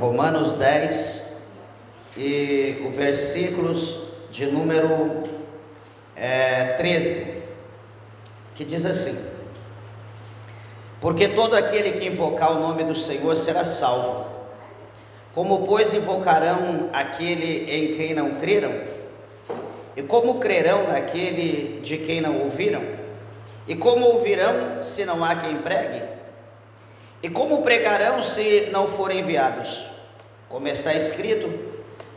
Romanos 10 e o versículos de número 13, que diz assim: porque todo aquele que invocar o nome do Senhor será salvo. Como, pois, invocarão aquele em quem não creram? E como crerão naquele de quem não ouviram? E como ouvirão se não há quem pregue? E como pregarão se não forem enviados? Como está escrito: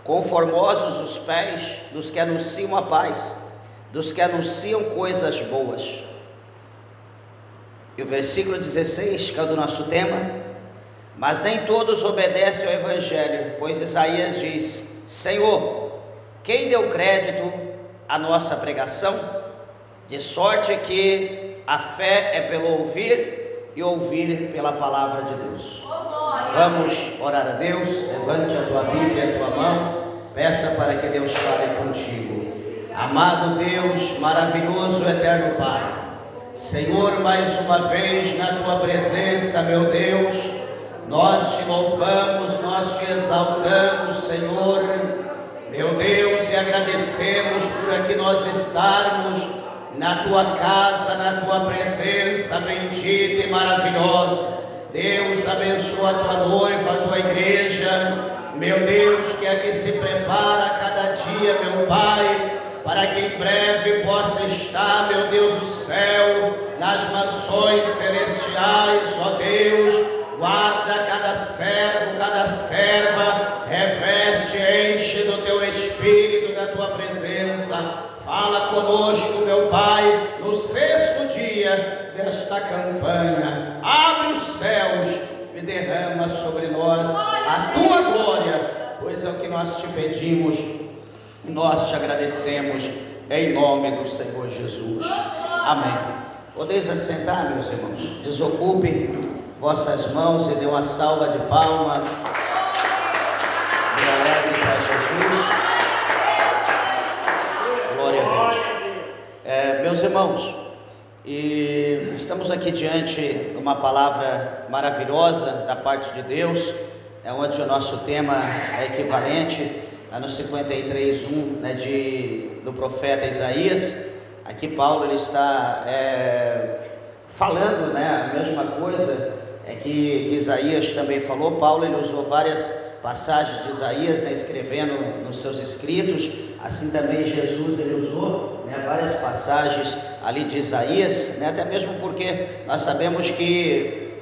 conformosos os pés dos que anunciam a paz, dos que anunciam coisas boas. E o versículo 16, que é o do nosso tema: mas nem todos obedecem ao Evangelho, pois Isaías diz: Senhor, quem deu crédito à nossa pregação? De sorte que a fé é pelo ouvir e ouvir pela palavra de Deus. Vamos orar a Deus. Levante a tua Bíblia, a tua mão, peça para que Deus fale contigo. Amado Deus, maravilhoso, eterno Pai, Senhor, mais uma vez na tua presença, meu Deus, nós te louvamos, nós te exaltamos, Senhor, meu Deus, e agradecemos por aqui nós estarmos na tua casa, na tua presença bendita e maravilhosa. Deus, abençoa a tua noiva, a tua igreja, meu Deus, que aqui se prepara cada dia, meu Pai, para que em breve possa estar, meu Deus, o céu, nas mansões celestiais, ó Deus. Guarda cada servo, cada serva, reveste, enche do teu Espírito, da tua presença. Fala conosco, meu Pai, no sexto dia desta campanha. Abre os céus e derrama sobre nós a tua glória, pois é o que nós te pedimos e nós te agradecemos, em nome do Senhor Jesus. Amém. Podeis assentar, meus irmãos. Desocupe vossas mãos e dê uma salva de palmas. Glória para Jesus. Glória a Deus. Meus irmãos, e estamos aqui diante de uma palavra maravilhosa da parte de Deus, onde o nosso tema é equivalente lá no 53:1, né, do profeta Isaías. Aqui Paulo ele está falando, né, a mesma coisa que Isaías também falou. Paulo ele usou várias passagens de Isaías, né, escrevendo nos seus escritos. Assim também Jesus ele usou, né, várias passagens ali de Isaías, né, até mesmo porque nós sabemos que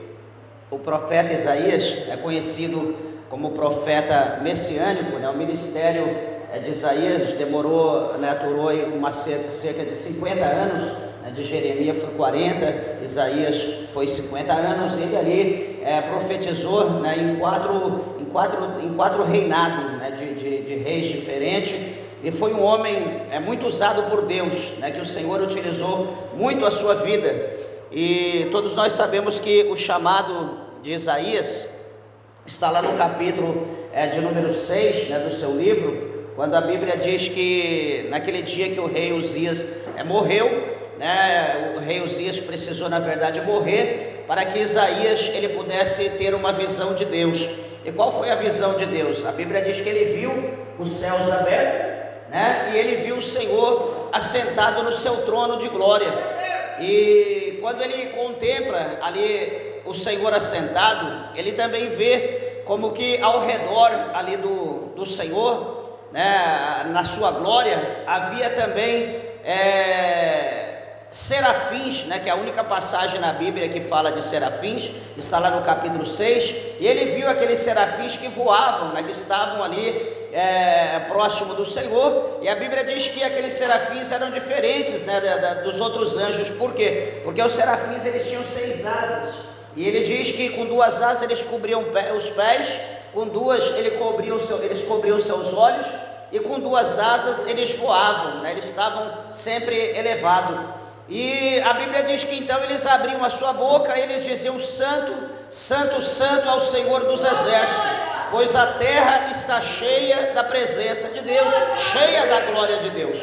o profeta Isaías é conhecido como profeta messiânico, né? O ministério de Isaías demorou, né, durou cerca de 50 anos, né? De Jeremias foi 40, Isaías foi 50 anos. Ele ali profetizou, né, em quatro reinados, né, de reis diferentes, e foi um homem muito usado por Deus, né, que o Senhor utilizou muito a sua vida. E todos nós sabemos que o chamado de Isaías está lá no capítulo de número 6, né, do seu livro, quando a Bíblia diz que naquele dia que o rei Uzias morreu, né, o rei Uzias precisou na verdade morrer para que Isaías ele pudesse ter uma visão de Deus. E qual foi a visão de Deus? A Bíblia diz que ele viu os céus abertos, né, e ele viu o Senhor assentado no seu trono de glória. E quando ele contempla ali o Senhor assentado, ele também vê como que ao redor ali do Senhor, né, na sua glória, havia também serafins, né, que é a única passagem na Bíblia que fala de serafins, está lá no capítulo 6, e ele viu aqueles serafins que voavam, né, que estavam ali próximo do Senhor. E a Bíblia diz que aqueles serafins eram diferentes, né, dos outros anjos. Por quê? Porque os serafins eles tinham 6 asas, e ele diz que com 2 asas eles cobriam os pés, com 2 eles cobriam seus olhos, e com 2 asas eles voavam, né? Eles estavam sempre elevados. E a Bíblia diz que então eles abriam a sua boca e eles diziam: Santo, Santo, Santo é o Senhor dos exércitos, pois a terra está cheia da presença de Deus, cheia da glória de Deus.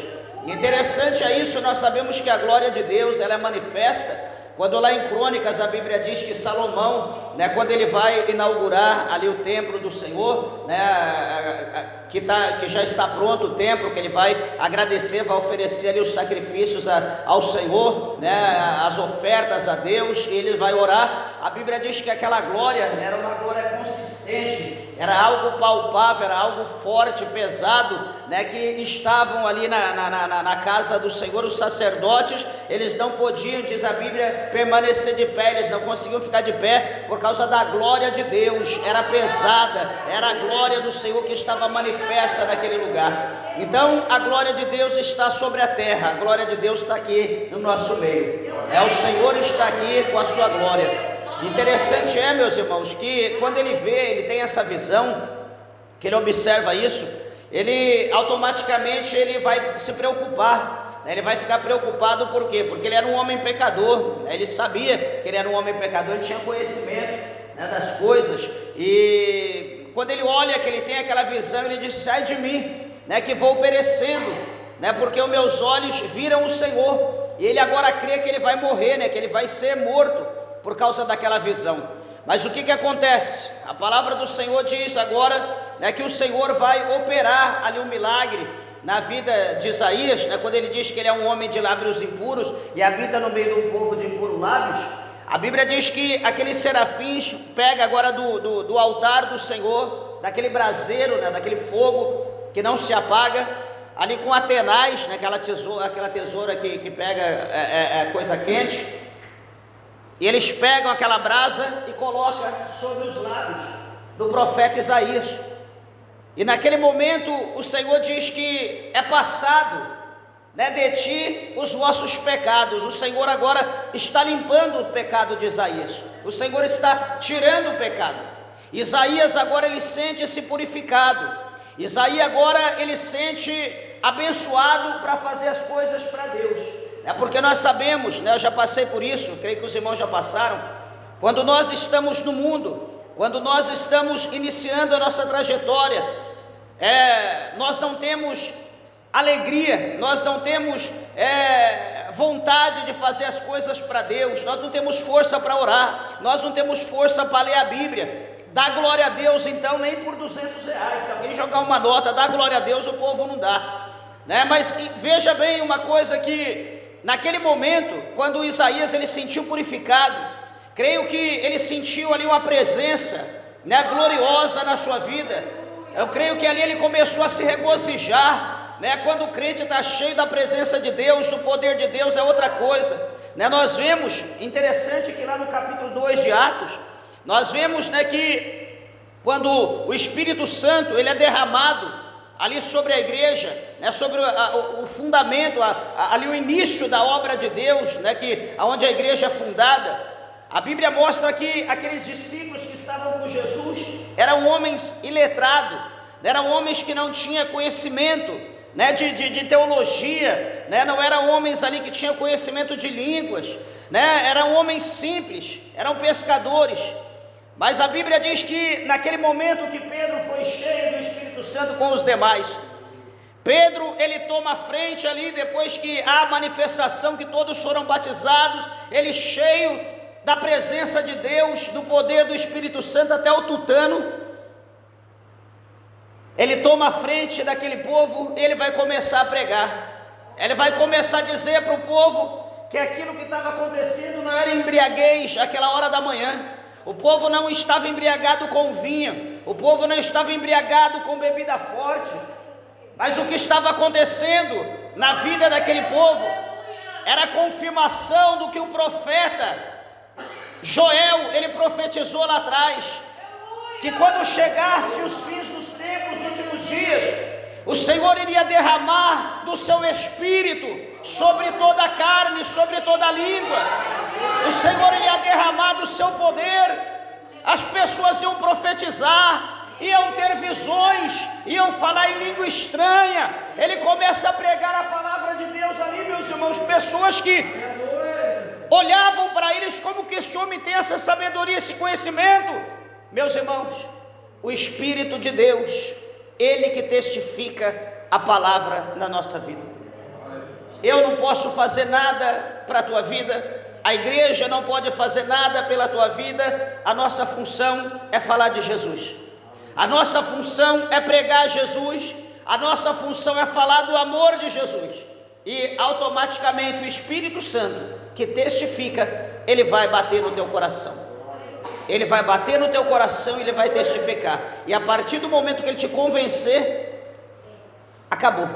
Interessante é isso. Nós sabemos que a glória de Deus ela é manifesta Quando lá em Crônicas a Bíblia diz que Salomão, né, quando ele vai inaugurar ali o templo do Senhor, né, que já está pronto o templo, que ele vai agradecer, vai oferecer ali os sacrifícios ao Senhor, né, as ofertas a Deus, e ele vai orar. A Bíblia diz que aquela glória era uma glória consistente, era algo palpável, era algo forte, pesado, né, que estavam ali na casa do Senhor. Os sacerdotes, eles não podiam, diz a Bíblia, permanecer de pé, eles não conseguiam ficar de pé por causa da glória de Deus. Era pesada, era a glória do Senhor que estava manifesta naquele lugar. Então a glória de Deus está sobre a terra, a glória de Deus está aqui no nosso meio, o Senhor está aqui com a sua glória. Interessante meus irmãos, que quando ele vê, ele tem essa visão, que ele observa isso, ele automaticamente ele vai se preocupar, né? Ele vai ficar preocupado. Por quê? Porque ele era um homem pecador, né? Ele sabia que ele era um homem pecador, ele tinha conhecimento, né, das coisas, e quando ele olha, que ele tem aquela visão, ele diz: sai de mim, né, que vou perecendo, né, porque os meus olhos viram o Senhor. E ele agora crê que ele vai morrer, né, que ele vai ser morto por causa daquela visão. Mas o que acontece? A palavra do Senhor diz agora, né, que o Senhor vai operar ali um milagre na vida de Isaías, né, quando ele diz que ele é um homem de lábios impuros e habita no meio de um povo de impuros lábios. A Bíblia diz que aqueles serafins pega agora do altar do Senhor, daquele braseiro, né, daquele fogo que não se apaga, ali com Atenaz, né, aquela tesoura que pega coisa quente, e eles pegam aquela brasa e colocam sobre os lábios do profeta Isaías. E naquele momento o Senhor diz que é passado, né, de ti os vossos pecados. O Senhor agora está limpando o pecado de Isaías. O Senhor está tirando o pecado. Isaías agora ele sente-se purificado. Isaías agora ele sente abençoado para fazer as coisas para Deus. É porque nós sabemos, né, eu já passei por isso, creio que os irmãos já passaram. Quando nós estamos no mundo, quando nós estamos iniciando a nossa trajetória, nós não temos alegria, nós não temos vontade de fazer as coisas para Deus, nós não temos força para orar, nós não temos força para ler a Bíblia. Dá glória a Deus então nem por R$200, se alguém jogar uma nota, dá glória a Deus, o povo não dá, né? Mas veja bem uma coisa, que naquele momento, quando Isaías ele sentiu purificado, creio que ele sentiu ali uma presença, né, gloriosa na sua vida. Eu creio que ali ele começou a se regozijar, né? Quando o crente está cheio da presença de Deus, do poder de Deus, é outra coisa, né? Nós vemos, interessante que lá no capítulo 2 de Atos, nós vemos, né, que quando o Espírito Santo ele é derramado ali sobre a igreja, né, sobre o fundamento, ali o início da obra de Deus, né, onde a igreja é fundada, a Bíblia mostra que aqueles discípulos que estavam com Jesus eram homens iletrados, eram homens que não tinham conhecimento, né, de teologia, né, não eram homens ali que tinham conhecimento de línguas, né, eram homens simples, eram pescadores. Mas a Bíblia diz que naquele momento que Pedro foi cheio do Espírito Santo com os demais, Pedro ele toma a frente ali, depois que há a manifestação que todos foram batizados, ele cheio da presença de Deus, do poder do Espírito Santo, até o tutano, ele toma a frente daquele povo, ele vai começar a pregar, ele vai começar a dizer para o povo que aquilo que estava acontecendo não era embriaguez aquela hora da manhã. O povo não estava embriagado com vinho, o povo não estava embriagado com bebida forte, mas o que estava acontecendo na vida daquele povo era a confirmação do que o profeta Joel, ele profetizou lá atrás, que quando chegasse os fins dos tempos, os últimos dias, o Senhor iria derramar do seu Espírito sobre toda a carne, sobre toda a língua. O Senhor iria derramar do seu poder, as pessoas iam profetizar, iam ter visões, iam falar em língua estranha. Ele começa a pregar a palavra de Deus ali, meus irmãos, pessoas que olhavam para eles como que esse homem tem essa sabedoria, esse conhecimento. Meus irmãos, o Espírito de Deus, Ele que testifica a palavra na nossa vida. Eu não posso fazer nada para a tua vida, a igreja não pode fazer nada pela tua vida. A nossa função é falar de Jesus, a nossa função é pregar Jesus, a nossa função é falar do amor de Jesus, e automaticamente o Espírito Santo que testifica, ele vai bater no teu coração, ele vai bater no teu coração, ele vai testificar, e a partir do momento que ele te convencer, acabou.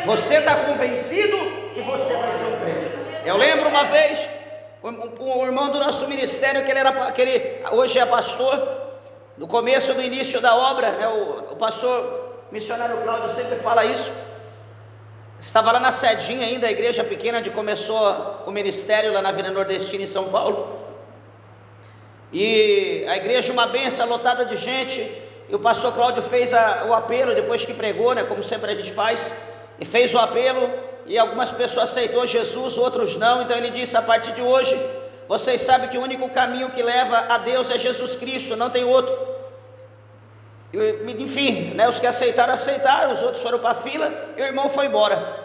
Você está convencido e você vai ser um crente. Eu lembro uma vez, um irmão do nosso ministério, que ele hoje é pastor, no começo do início da obra, né, o pastor missionário Cláudio sempre fala isso. Estava lá na sedinha ainda, a igreja pequena onde começou o ministério, lá na Avenida Nordestina em São Paulo, e a igreja uma benção, lotada de gente, e o pastor Cláudio fez o apelo, depois que pregou, né, como sempre a gente faz, e fez o apelo, e algumas pessoas aceitou Jesus, outros não. Então ele disse: a partir de hoje, vocês sabem que o único caminho que leva a Deus é Jesus Cristo, não tem outro. Enfim, né, os que aceitaram, os outros foram para a fila, e o irmão foi embora.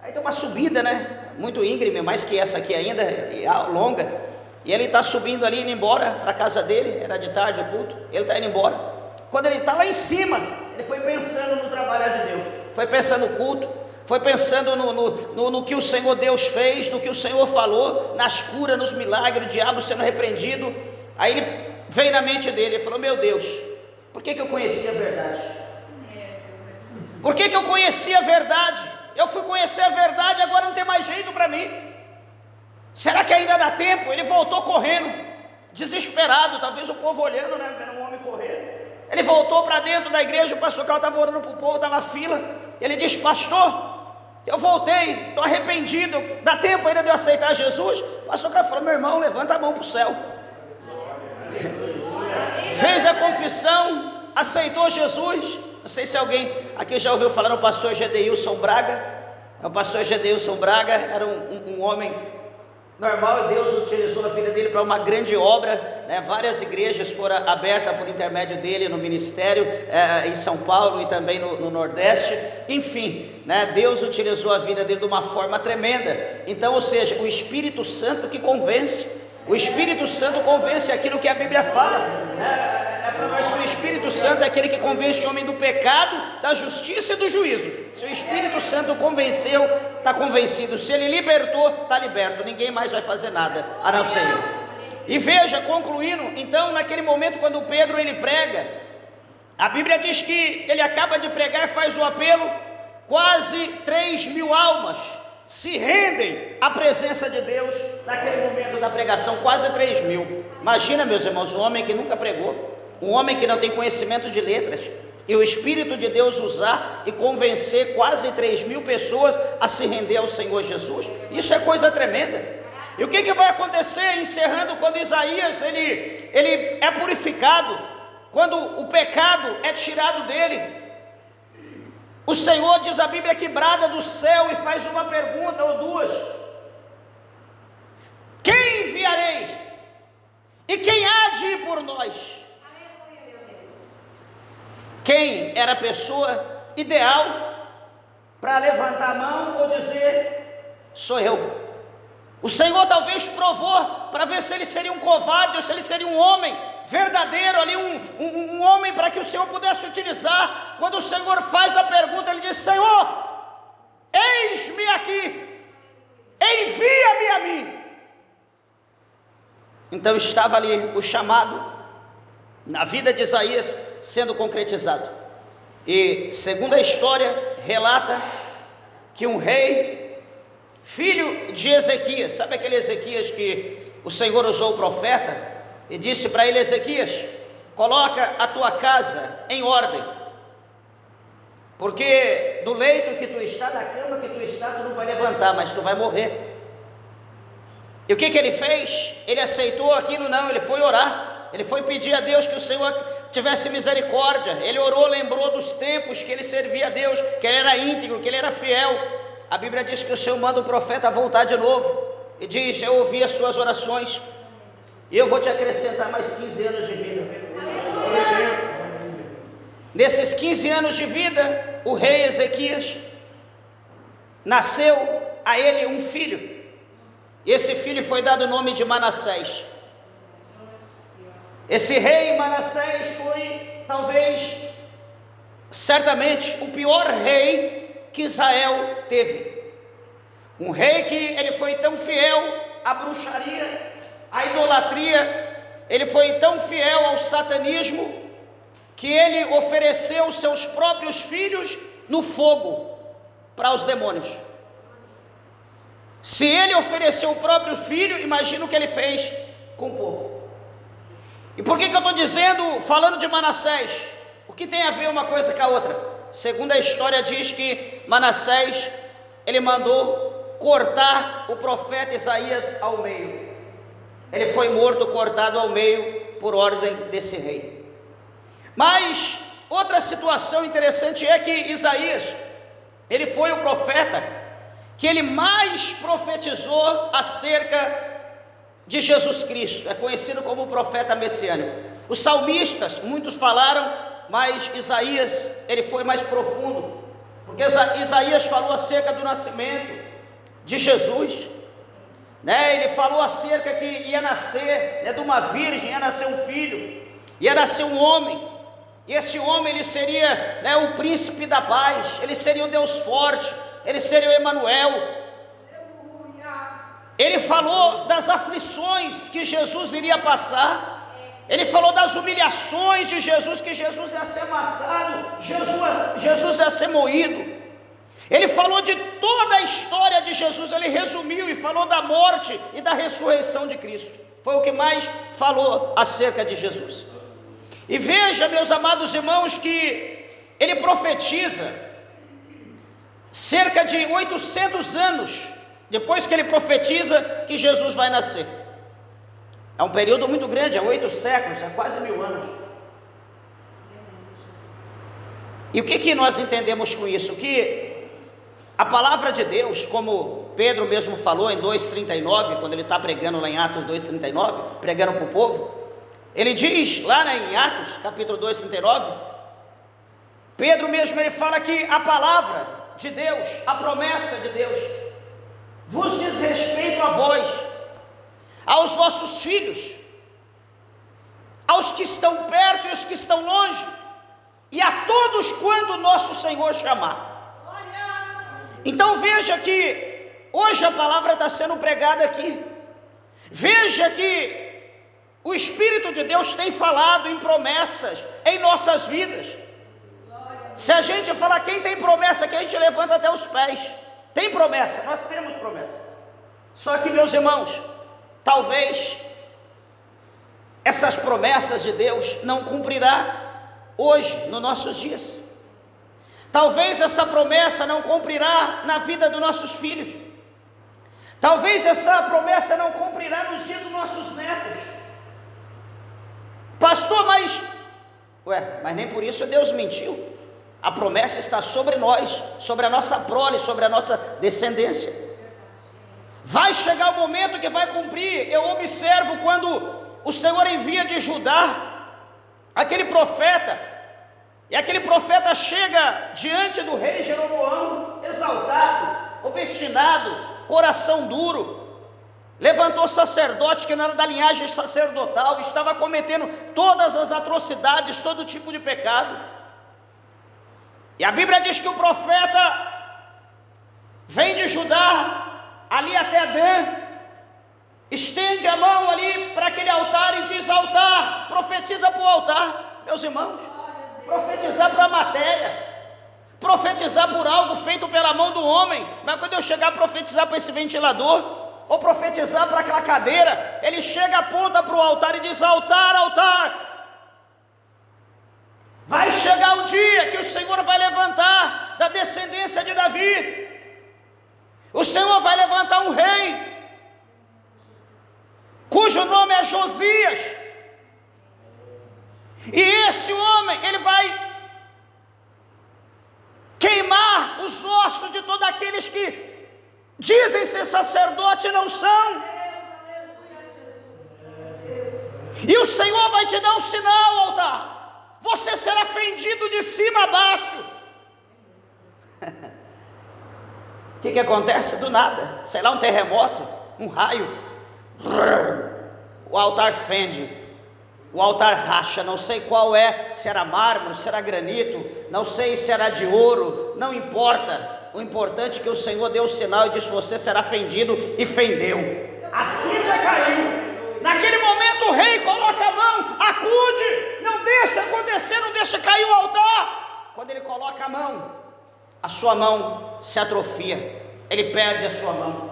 Aí tem uma subida, né, muito íngreme, mais que essa aqui ainda, e longa, e ele está subindo ali, indo embora para a casa dele. Era de tarde o culto, ele está indo embora. Quando ele está lá em cima, ele foi pensando no trabalhar de Deus, foi pensando no culto, foi pensando no que o Senhor Deus fez, no que o Senhor falou, nas curas, nos milagres, o diabo sendo repreendido. Aí ele veio na mente dele, ele falou: meu Deus, por que eu conheci a verdade? Por que eu conheci a verdade? Eu fui conhecer a verdade, agora não tem mais jeito para mim. Será que ainda dá tempo? Ele voltou correndo, desesperado, talvez o povo olhando, né, vendo um homem correndo. Ele voltou para dentro da igreja, o pastor Carlos estava orando para o povo, estava na fila. Ele disse: pastor, eu voltei, estou arrependido, dá tempo ainda de eu aceitar Jesus? O pastor Carlos falou: meu irmão, levanta a mão para o céu. Fez a confissão, aceitou Jesus. Não sei se alguém aqui já ouviu falar no pastor Gedeilson Braga. O pastor Gedeilson Braga era um homem normal, e Deus utilizou a vida dele para uma grande obra, né? Várias igrejas foram abertas por intermédio dele no ministério, em São Paulo e também no Nordeste. Enfim, né? Deus utilizou a vida dele de uma forma tremenda. Então, ou seja, o Espírito Santo que convence. O Espírito Santo convence aquilo que a Bíblia fala. É para nós que o Espírito Santo é aquele que convence o homem do pecado, da justiça e do juízo. Se o Espírito Santo convenceu, está convencido. Se ele libertou, está liberto. Ninguém mais vai fazer nada a não ser ele. E veja, concluindo, então, naquele momento quando Pedro ele prega, a Bíblia diz que ele acaba de pregar e faz o apelo. Quase 3.000 almas se rendem à presença de Deus naquele momento da pregação. Quase 3.000. Imagina, meus irmãos, um homem que nunca pregou, um homem que não tem conhecimento de letras, e o Espírito de Deus usar e convencer quase 3.000 pessoas a se render ao Senhor Jesus. Isso é coisa tremenda. E o que vai acontecer, encerrando, quando Isaías ele é purificado, quando o pecado é tirado dele? O Senhor, diz a Bíblia, que brada do céu e faz uma pergunta ou duas: quem enviarei? E quem há de ir por nós? Quem era a pessoa ideal para levantar a mão ou dizer: sou eu? O Senhor talvez provou para ver se ele seria um covarde ou se ele seria um homem verdadeiro ali, um homem para que o Senhor pudesse utilizar. Quando o Senhor faz a pergunta, ele diz: Senhor, eis-me aqui, envia-me a mim. Então estava ali o chamado na vida de Isaías sendo concretizado. E segundo a história relata que um rei, filho de Ezequias, sabe aquele Ezequias que o Senhor usou o profeta e disse para ele: Ezequias, coloca a tua casa em ordem, porque do leito que tu está, da cama que tu está, tu não vai levantar, mas tu vai morrer. E o que ele fez? Ele aceitou aquilo? Não, ele foi orar, ele foi pedir a Deus que o Senhor tivesse misericórdia. Ele orou, lembrou dos tempos que ele servia a Deus, que ele era íntegro, que ele era fiel. A Bíblia diz que o Senhor manda o profeta voltar de novo e diz: eu ouvi as tuas orações e eu vou te acrescentar mais 15 anos de vida. Nesses 15 anos de vida, o rei Ezequias nasceu a ele um filho. Esse filho foi dado o nome de Manassés. Esse rei Manassés foi, talvez, certamente, o pior rei que Israel teve. Um rei que ele foi tão fiel à bruxaria, à idolatria, ele foi tão fiel ao satanismo, que ele ofereceu os seus próprios filhos no fogo para os demônios. Se ele ofereceu o próprio filho, imagina o que ele fez com o povo. E por que eu estou dizendo, falando de Manassés? O que tem a ver uma coisa com a outra? Segundo a história diz que Manassés, ele mandou cortar o profeta Isaías ao meio. Ele foi morto, cortado ao meio, por ordem desse rei. Mas outra situação interessante é que Isaías, ele foi o profeta que ele mais profetizou acerca de Jesus Cristo. É conhecido como o profeta messiânico. Os salmistas, muitos falaram, mas Isaías, ele foi mais profundo, porque Isaías falou acerca do nascimento de Jesus, né? Ele falou acerca que ia nascer, de uma virgem, ia nascer um filho, ia nascer um homem, e esse homem, ele seria, o príncipe da paz, ele seria o Deus forte, ele seria o Emanuel. Ele falou das aflições que Jesus iria passar, ele falou das humilhações de Jesus, que Jesus ia ser amassado, Jesus ia ser moído. Ele falou de toda a história de Jesus, ele resumiu e falou da morte e da ressurreição de Cristo. Foi o que mais falou acerca de Jesus. E veja, meus amados irmãos, que ele profetiza cerca de 800 anos depois que ele profetiza que Jesus vai nascer. É um período muito grande, é 8 séculos, é quase 1000 anos. E o que nós entendemos com isso? Que a palavra de Deus, como Pedro mesmo falou em 2,39, quando ele está pregando lá em Atos 2,39, pregando para o povo, ele diz lá em Atos, capítulo 2,39, Pedro mesmo, ele fala que a palavra de Deus, a promessa de Deus, vos diz respeito a vós, aos vossos filhos, aos que estão perto e aos que estão longe, e a todos quando o nosso Senhor chamar. Então veja que hoje a palavra está sendo pregada aqui. Veja que o Espírito de Deus tem falado em promessas em nossas vidas. Se a gente falar quem tem promessa aqui, a gente levanta até os pés. Tem promessa, nós temos promessa. Só que, meus irmãos, talvez essas promessas de Deus não cumprirá hoje, nos nossos dias. Talvez essa promessa não cumprirá na vida dos nossos filhos. Talvez essa promessa não cumprirá nos dias dos nossos netos. Pastor, mas nem por isso Deus mentiu. A promessa está sobre nós, sobre a nossa prole, sobre a nossa descendência. Vai chegar o momento que vai cumprir. Eu observo quando o Senhor envia de Judá aquele profeta, e aquele profeta chega diante do rei Jeroboão, exaltado, obstinado, coração duro, levantou sacerdote que não era da linhagem sacerdotal, estava cometendo todas as atrocidades, todo tipo de pecado. E a Bíblia diz que o profeta vem de Judá, ali até Dan, estende a mão ali para aquele altar e diz: altar, profetiza para o altar. Meus irmãos, profetizar para a matéria, profetizar por algo feito pela mão do homem. Mas quando eu chegar a profetizar para esse ventilador, ou profetizar para aquela cadeira, ele chega, aponta para o altar e diz: altar, altar. Vai chegar um dia que o Senhor vai levantar da descendência de Davi, o Senhor vai levantar um rei, cujo nome é Josias, e esse homem, ele vai queimar os ossos de todos aqueles que dizem ser sacerdote e não são, e o Senhor vai te dar um sinal, altar. Você será fendido de cima a baixo. O que acontece? Do nada, sei lá, um terremoto, um raio, o altar fende, o altar racha. Não sei qual é, se era mármore, se era granito, não sei se era de ouro, não importa. O importante é que o Senhor deu o sinal e disse: você será fendido, e fendeu. A cinza caiu. Naquele momento o rei coloca a mão, acude, não deixa acontecer, não deixa cair o altar. Quando ele coloca a mão, a sua mão se atrofia, ele perde a sua mão,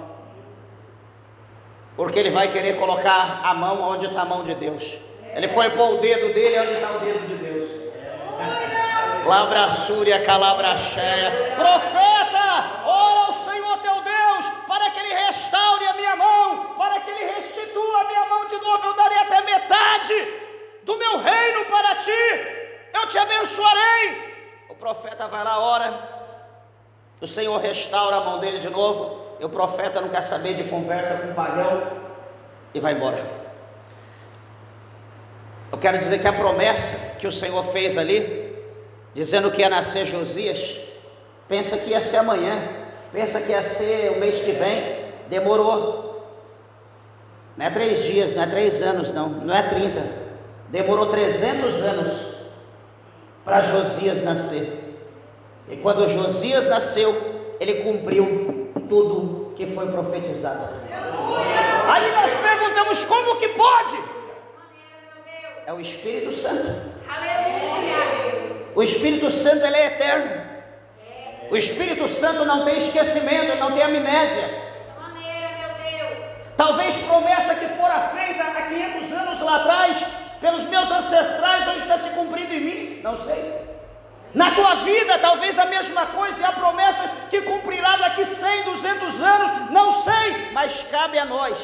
porque ele vai querer colocar a mão onde está a mão de Deus. Ele foi pôr o dedo dele onde está o dedo de Deus. Labrassúria, calabracheia. Profeta, ora ao Senhor teu Deus, para que ele restaure a minha mão, para que ele restitua a minha mão de novo. Eu darei até metade do meu reino para ti, eu te abençoarei. O profeta vai lá, ora, o Senhor restaura a mão dele de novo, e o profeta não quer saber de conversa com o pagão, e vai embora. Eu quero dizer que a promessa que o Senhor fez ali, dizendo que ia nascer Josias, pensa que ia ser amanhã, pensa que ia ser o mês que vem, demorou. Não é 3 dias, não é 3 anos, não é 30, demorou 300 anos para Josias nascer. E quando Josias nasceu, ele cumpriu tudo que foi profetizado. Aí nós perguntamos: como que pode? É o Espírito Santo. O Espírito Santo, ele é eterno. O Espírito Santo não tem esquecimento, não tem amnésia. Talvez promessa que fora feita há 500 anos lá atrás pelos meus ancestrais hoje está se cumprindo em mim, não sei. Na tua vida talvez a mesma coisa, e a promessa que cumprirá daqui 100, 200 anos, não sei, mas cabe a nós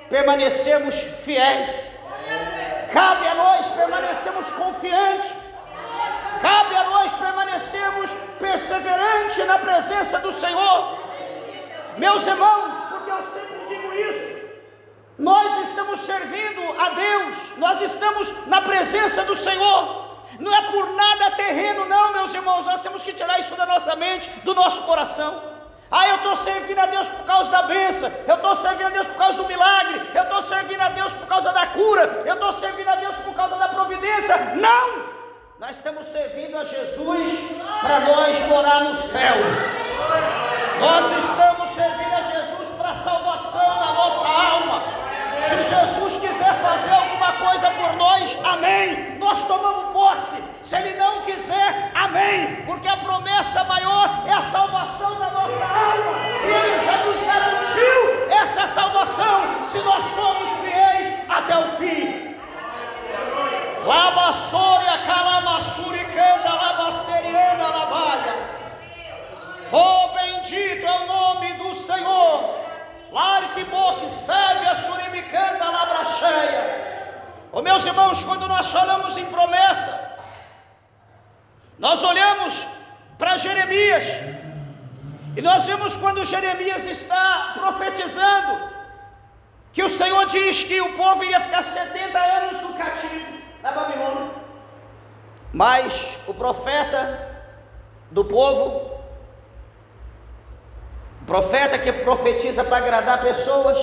permanecermos fiéis, cabe a nós permanecermos confiantes, cabe a nós permanecermos perseverantes na presença do Senhor. Meus irmãos, porque eu sempre digo isso, nós estamos servindo a Deus, nós estamos na presença do Senhor. Não é por nada terreno, não, meus irmãos. Nós temos que tirar isso da nossa mente, do nosso coração. Eu estou servindo a Deus por causa da bênção, eu estou servindo a Deus por causa do milagre, eu estou servindo a Deus por causa da cura, eu estou servindo a Deus por causa da providência. Não! Nós estamos servindo a Jesus para nós morar no céu. Nós estamos servindo a Jesus para a salvação da nossa alma. Se Jesus quiser fazer alguma coisa por nós, amém, nós tomamos posse. Se Ele não quiser, amém, porque a promessa maior é a salvação da nossa alma, e Ele já nos garantiu essa salvação, se nós somos fiéis até o fim. Labassória, calamasuricanda, labasteriana, labaia. Oh, bendito é o nome do Senhor. Larque moque, serve a surimicanda, labracheia. Oh, meus irmãos, quando nós falamos em promessa, nós olhamos para Jeremias, e nós vemos quando Jeremias está profetizando, que o Senhor diz que o povo iria ficar 70 anos no cativo, na Babilônia. Mas o profeta do povo, profeta que profetiza para agradar pessoas,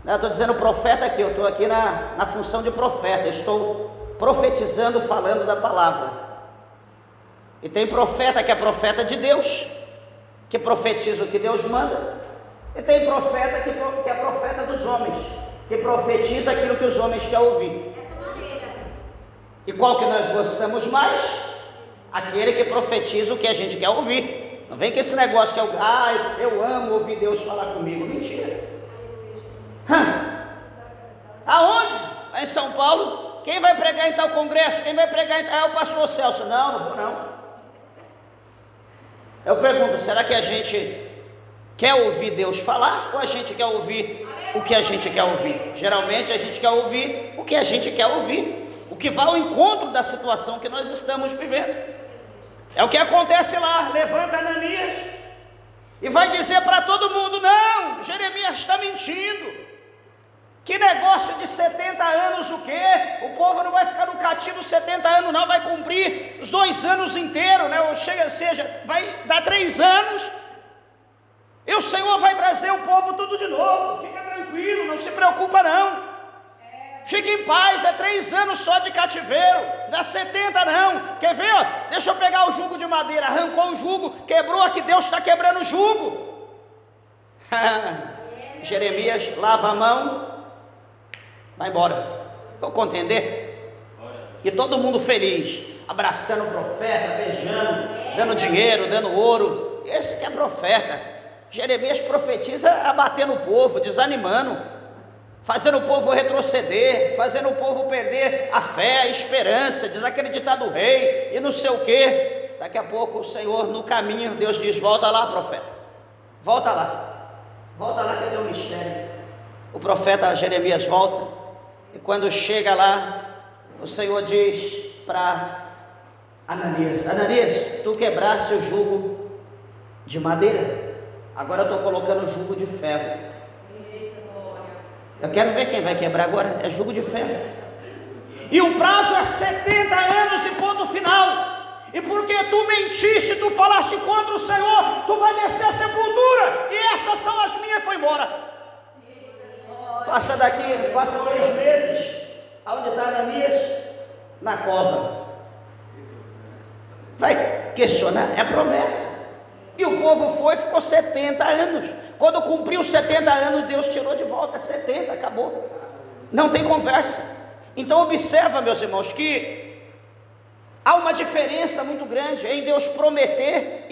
eu estou dizendo profeta aqui, eu estou aqui na função de profeta, estou profetizando, falando da palavra. E tem profeta que é profeta de Deus, que profetiza o que Deus manda, e tem profeta que é profeta dos homens, que profetiza aquilo que os homens querem ouvir. E qual que nós gostamos mais? Aquele que profetiza o que a gente quer ouvir. Não vem com esse negócio que eu amo ouvir Deus falar comigo. Mentira. Aonde? Lá em São Paulo. Quem vai pregar em tal congresso? Quem vai pregar em tal? É o pastor Celso. Não vou não. Eu pergunto, será que a gente quer ouvir Deus falar, ou a gente quer ouvir o que a gente quer ouvir? Geralmente a gente quer ouvir o que a gente quer ouvir, o que vai ao encontro da situação que nós estamos vivendo. É o que acontece lá. Levanta Ananias e vai dizer para todo mundo: não, Jeremias está mentindo. Que negócio de 70 anos o quê? O povo não vai ficar no cativo 70 anos não, vai cumprir os 2 anos inteiros, né? Ou seja, vai dar 3 anos E o Senhor vai trazer o povo tudo de novo. Fica tranquilo, não se preocupa não. Fique em paz, é 3 anos só de cativeiro, não é 70 não. Quer ver? Deixa eu pegar o jugo de madeira. Arrancou o jugo, quebrou aqui, Deus está quebrando o jugo. Jeremias lava a mão, vai embora. Vou contender. E todo mundo feliz, abraçando o profeta, beijando, dando dinheiro, dando ouro. Esse que é profeta. Jeremias profetiza abatendo o povo, desanimando, fazendo o povo retroceder, fazendo o povo perder a fé, a esperança, desacreditar do rei e não sei o que. Daqui a pouco o Senhor no caminho, Deus diz: volta lá, profeta, volta lá que é teu mistério. O profeta Jeremias volta, e quando chega lá, o Senhor diz para Ananias: Ananias, tu quebraste o jugo de madeira, agora eu estou colocando o jugo de ferro. Eu quero ver quem vai quebrar agora, é jugo de ferro. E o prazo é 70 anos e ponto final. E porque tu mentiste, tu falaste contra o Senhor, tu vai descer a sepultura. E essas são as minhas, foi embora. Passa 3 meses. Aonde está Ananias? Na cova. Vai questionar, é promessa. E o povo ficou 70 anos. Quando cumpriu 70 anos, Deus tirou de volta 70, acabou. Não tem conversa. Então observa, meus irmãos, que há uma diferença muito grande em Deus prometer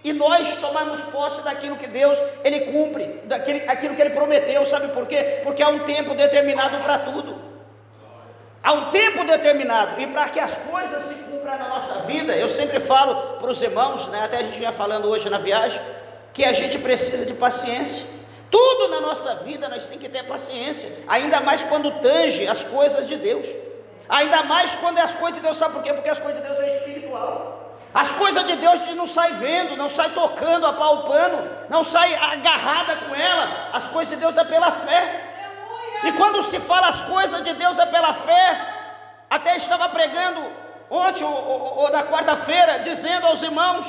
e nós tomarmos posse daquilo que Deus, Ele cumpre, aquilo que Ele prometeu. Sabe por quê? Porque há um tempo determinado para tudo. Há um tempo determinado, e para que as coisas se cumpram na nossa vida, eu sempre falo para os irmãos, né, até a gente vinha falando hoje na viagem, que a gente precisa de paciência. Tudo na nossa vida nós temos que ter paciência, ainda mais quando tange as coisas de Deus, ainda mais quando é as coisas de Deus. Sabe por quê? Porque as coisas de Deus é espiritual. As coisas de Deus a gente não sai vendo, não sai tocando, apalpando, não sai agarrada com ela. As coisas de Deus é pela fé. E quando se fala as coisas de Deus é pela fé, até estava pregando ontem ou na quarta-feira, dizendo aos irmãos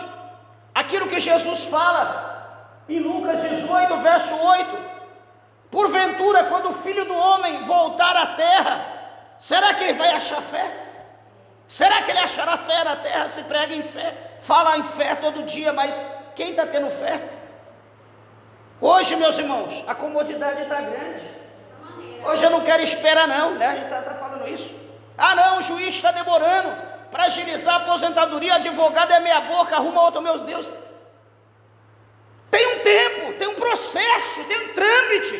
aquilo que Jesus fala em Lucas 18, verso 8: porventura, quando o Filho do Homem voltar à terra, será que ele vai achar fé? Será que ele achará fé na terra? Se prega em fé, fala em fé todo dia, mas quem está tendo fé? Hoje, meus irmãos, a comodidade está grande. Hoje eu não quero esperar não, né? A gente está falando isso. Ah não, o juiz está demorando para agilizar a aposentadoria, advogado é meia boca, arruma outro. Meu Deus, tem um tempo, tem um processo, tem um trâmite,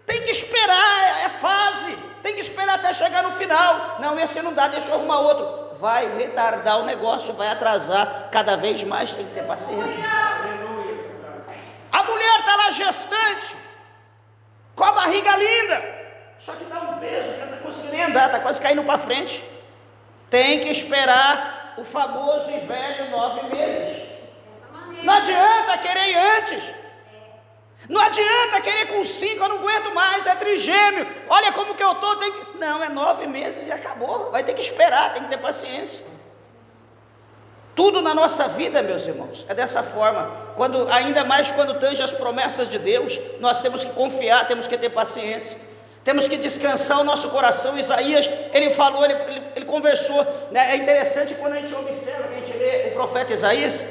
tem que esperar, é fase, tem que esperar até chegar no final. Não, esse não dá, deixa eu arrumar outro. Vai retardar o negócio, vai atrasar cada vez mais, tem que ter paciência. A mulher está lá gestante, com a barriga linda, só que está um peso, ela não está conseguindo andar, está quase caindo para frente. Tem que esperar o famoso e velho 9 meses. Não adianta querer ir antes. Não adianta querer com 5, eu não aguento mais, é trigêmeo. Olha como que eu estou, não, é 9 meses e acabou. Vai ter que esperar, tem que ter paciência. Tudo na nossa vida, meus irmãos, é dessa forma. Ainda mais quando tange as promessas de Deus, nós temos que confiar, temos que ter paciência, temos que descansar o nosso coração. Isaías, ele falou, ele conversou, né? É interessante quando a gente observa, a gente lê o profeta Isaías,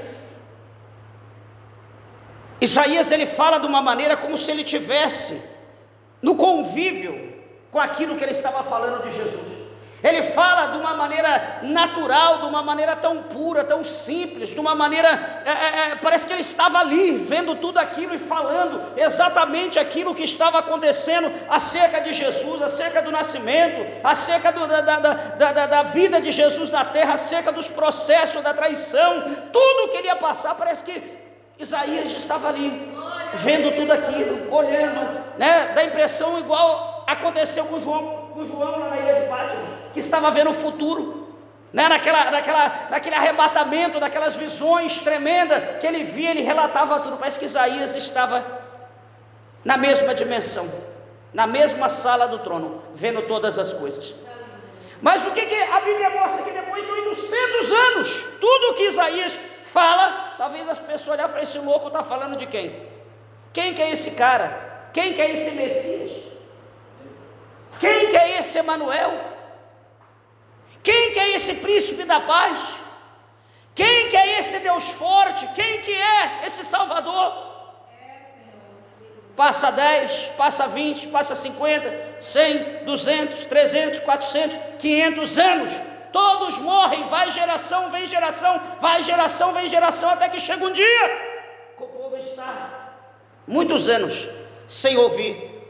ele fala de uma maneira como se ele tivesse no convívio com aquilo que ele estava falando de Jesus. Ele fala de uma maneira natural, de uma maneira tão pura, tão simples, de uma maneira, parece que ele estava ali, vendo tudo aquilo e falando exatamente aquilo que estava acontecendo acerca de Jesus, acerca do nascimento, acerca da vida de Jesus na terra, acerca dos processos da traição, tudo que ele ia passar. Parece que Isaías estava ali, vendo tudo aquilo, olhando, né? Dá impressão igual aconteceu com João lá na ilha de Patmos, que estava vendo o futuro, né? naquele arrebatamento, daquelas visões tremendas que ele via, ele relatava tudo. Parece que Isaías estava na mesma dimensão, na mesma sala do trono, vendo todas as coisas. Mas o que a Bíblia mostra? Que depois de 800 anos, tudo o que Isaías fala, talvez as pessoas olhem para esse louco, está falando de quem? Quem que é esse cara? Quem que é esse Messias? Quem que é esse Emanuel? Quem que é esse príncipe da paz? Quem que é esse Deus forte? Quem que é esse Salvador? Passa 10, passa 20, passa 50, 100, 200, 300, 400, 500 anos. Todos morrem, vai geração, vem geração, vai geração, vem geração, até que chega um dia que o povo está muitos anos sem ouvir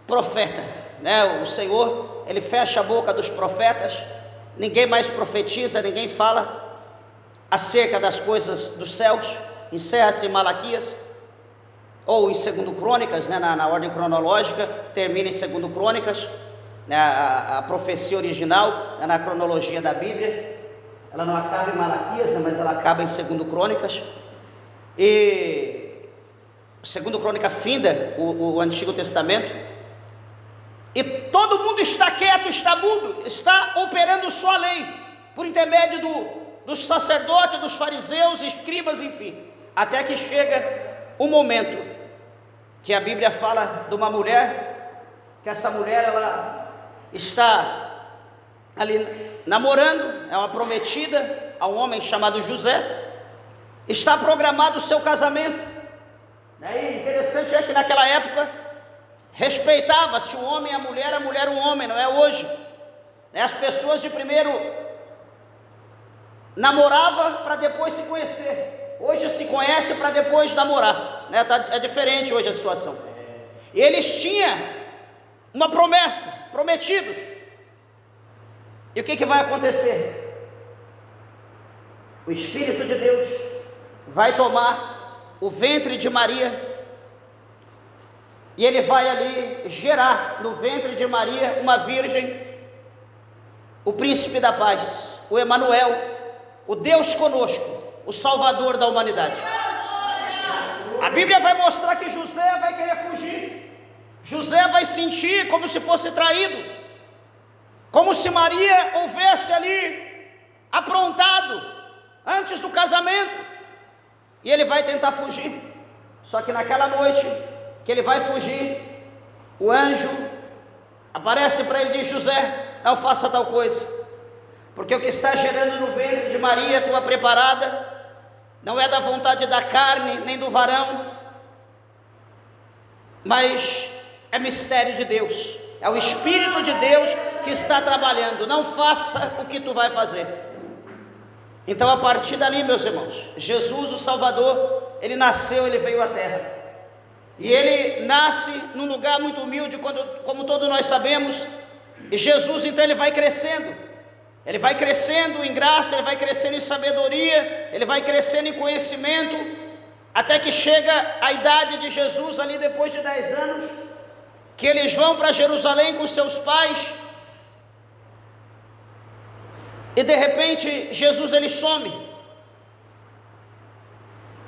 profeta, né? O Senhor, Ele fecha a boca dos profetas, ninguém mais profetiza, ninguém fala acerca das coisas dos céus. Encerra-se em Malaquias, ou em 2 Crônicas, né? na ordem cronológica, termina em 2 Crônicas, né? a profecia original, né? na cronologia da Bíblia, ela não acaba em Malaquias, né? mas ela acaba em 2 Crônicas, e 2 Crônica finda o Antigo Testamento, e todo mundo está quieto, está mudo, está operando só a lei, por intermédio dos sacerdotes, dos fariseus, escribas, enfim, até que chega o momento que a Bíblia fala de uma mulher, que essa mulher, ela está ali namorando, é uma prometida a um homem chamado José, está programado o seu casamento. E interessante é que naquela época respeitava-se o homem e a mulher o homem, não é hoje. As pessoas de primeiro namoravam para depois se conhecer. Hoje se conhece para depois namorar, né? É diferente hoje a situação. E eles tinham uma promessa, prometidos. E o que vai acontecer? O Espírito de Deus vai tomar o ventre de Maria, e ele vai ali gerar no ventre de Maria uma virgem, o príncipe da paz, o Emanuel, o Deus conosco, o Salvador da humanidade. A Bíblia vai mostrar que José vai querer fugir, José vai sentir como se fosse traído, como se Maria houvesse ali aprontado antes do casamento, e ele vai tentar fugir. Só que naquela noite que ele vai fugir, o anjo aparece para ele e diz: José, não faça tal coisa, porque o que está gerando no ventre de Maria, tua preparada, não é da vontade da carne, nem do varão, mas é mistério de Deus, é o Espírito de Deus que está trabalhando. Não faça o que tu vai fazer. Então, a partir dali, meus irmãos, Jesus, o Salvador, ele nasceu, ele veio à terra, e ele nasce num lugar muito humilde, como todos nós sabemos. E Jesus, então, ele vai crescendo em graça, ele vai crescendo em sabedoria, ele vai crescendo em conhecimento, até que chega a idade de Jesus, ali depois de 10 anos, que eles vão para Jerusalém com seus pais, e de repente Jesus ele some.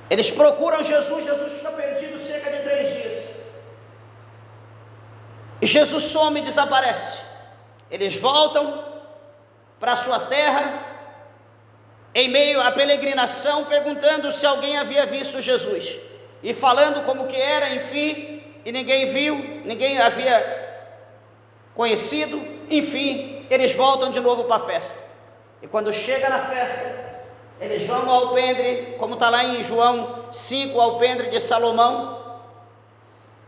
Eles procuram Jesus, Jesus fica perdido cerca de 3 dias, e Jesus some e desaparece. Eles voltam para a sua terra, em meio à peregrinação, perguntando se alguém havia visto Jesus, e falando como que era, enfim, e ninguém viu, ninguém havia conhecido. Enfim, eles voltam de novo para a festa, e quando chega na festa, eles vão no alpendre, como está lá em João 5, o alpendre de Salomão,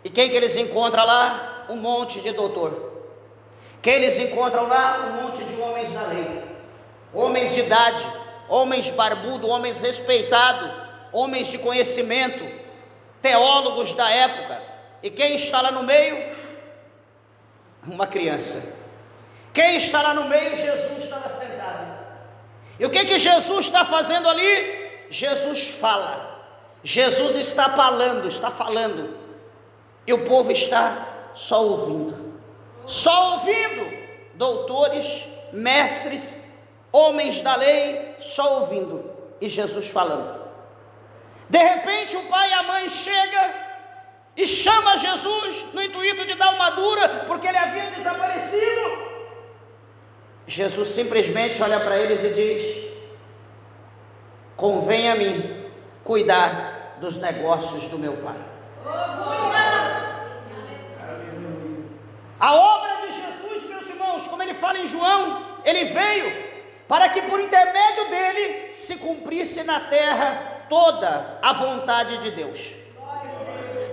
e quem que eles encontram lá? Um monte de doutor. Quem eles encontram lá? Um monte de homens da lei, homens de idade, homens barbudos, homens respeitados, homens de conhecimento, teólogos da época. E quem está lá no meio? Uma criança. Quem está lá no meio? Jesus está lá sentado. E o que Jesus está fazendo ali? Jesus fala, Jesus está falando, e o povo está só ouvindo, doutores, mestres, homens da lei, só ouvindo, e Jesus falando. De repente o pai e a mãe chegam e chama Jesus, no intuito de dar uma dura, porque ele havia desaparecido. Jesus simplesmente olha para eles e diz: convém a mim cuidar dos negócios do meu pai. A obra de Jesus, meus irmãos, como ele fala em João, ele veio para que por intermédio dele se cumprisse na terra toda a vontade de Deus.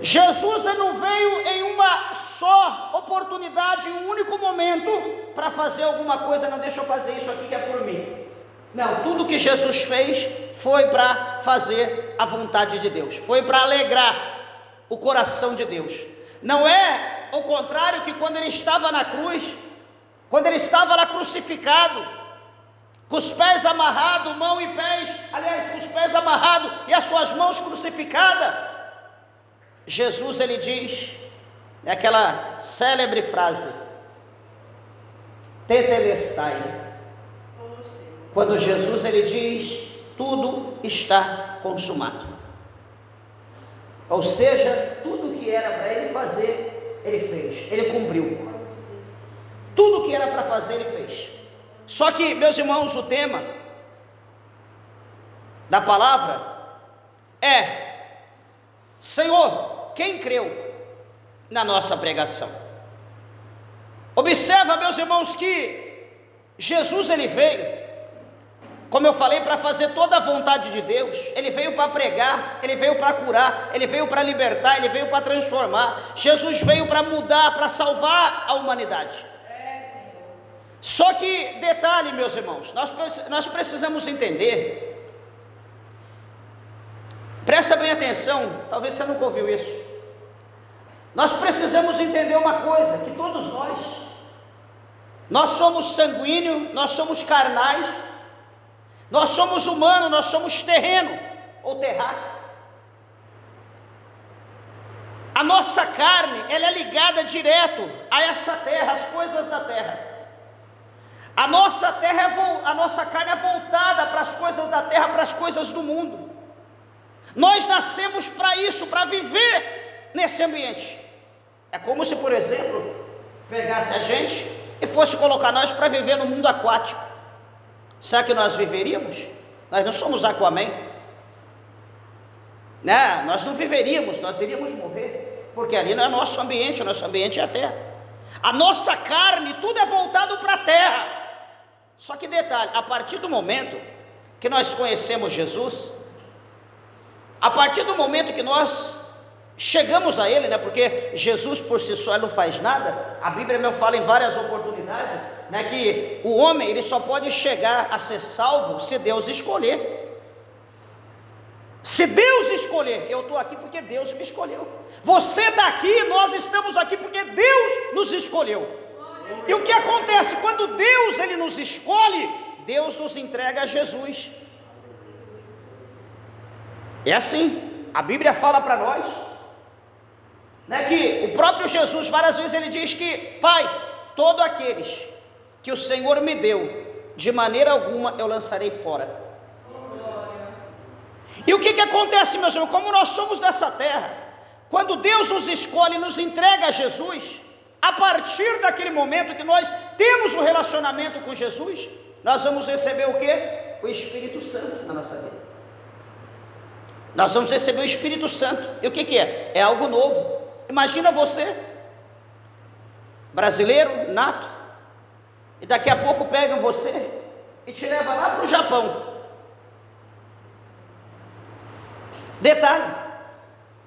Jesus não veio em uma só oportunidade, em um único momento, para fazer alguma coisa. Não, deixa eu fazer isso aqui que é por mim. Não, tudo que Jesus fez foi para fazer a vontade de Deus, foi para alegrar o coração de Deus. Não é ao contrário que quando ele estava na cruz, quando ele estava lá crucificado, com os pés amarrados, mão e pés, aliás, com os pés amarrados e as suas mãos crucificadas, Jesus, ele diz, é aquela célebre frase, tetelestai. Quando Jesus, ele diz, tudo está consumado. Ou seja, tudo que era para ele fazer, ele fez, ele cumpriu. Tudo que era para fazer, ele fez. Só que, meus irmãos, o tema da palavra é: Senhor, quem creu na nossa pregação? Observa, meus irmãos, que Jesus, ele veio, como eu falei, para fazer toda a vontade de Deus. Ele veio para pregar, ele veio para curar, ele veio para libertar, ele veio para transformar. Jesus veio para mudar, para salvar a humanidade. Só que, detalhe, meus irmãos, nós precisamos entender, presta bem atenção, talvez você nunca ouviu isso. Nós precisamos entender uma coisa, que todos nós somos sanguíneos, nós somos carnais, nós somos humanos, nós somos terreno ou terráqueo. A nossa carne, ela é ligada direto a essa terra, as coisas da terra. A nossa carne é voltada para as coisas da terra, para as coisas do mundo. Nós nascemos para isso, para viver nesse ambiente. É como se, por exemplo, pegasse a gente e fosse colocar nós para viver no mundo aquático. Será que nós viveríamos? Nós não somos Aquaman, né? Nós não viveríamos, nós iríamos morrer, porque ali não é nosso ambiente, o nosso ambiente é a terra. A nossa carne, tudo é voltado para a terra. Só que detalhe, a partir do momento que nós conhecemos Jesus, a partir do momento que nós chegamos a Ele, né? Porque Jesus por si só não faz nada. A Bíblia me fala em várias oportunidades, né, que o homem, ele só pode chegar a ser salvo se Deus escolher. Se Deus escolher, eu estou aqui porque Deus me escolheu. Você está aqui, nós estamos aqui porque Deus nos escolheu. E o que acontece? Quando Deus, ele nos escolhe, Deus nos entrega a Jesus. É assim, a Bíblia fala para nós, né, que o próprio Jesus, várias vezes ele diz que: Pai, todos aqueles que o Senhor me deu, de maneira alguma eu lançarei fora. E o que acontece, meus irmãos? Como nós somos dessa terra, quando Deus nos escolhe e nos entrega a Jesus, a partir daquele momento que nós temos um relacionamento com Jesus, nós vamos receber o quê? O Espírito Santo na nossa vida. Nós vamos receber o Espírito Santo. E o que é? É algo novo. Imagina você, brasileiro, nato, e daqui a pouco pegam você e te levam lá para o Japão. Detalhe,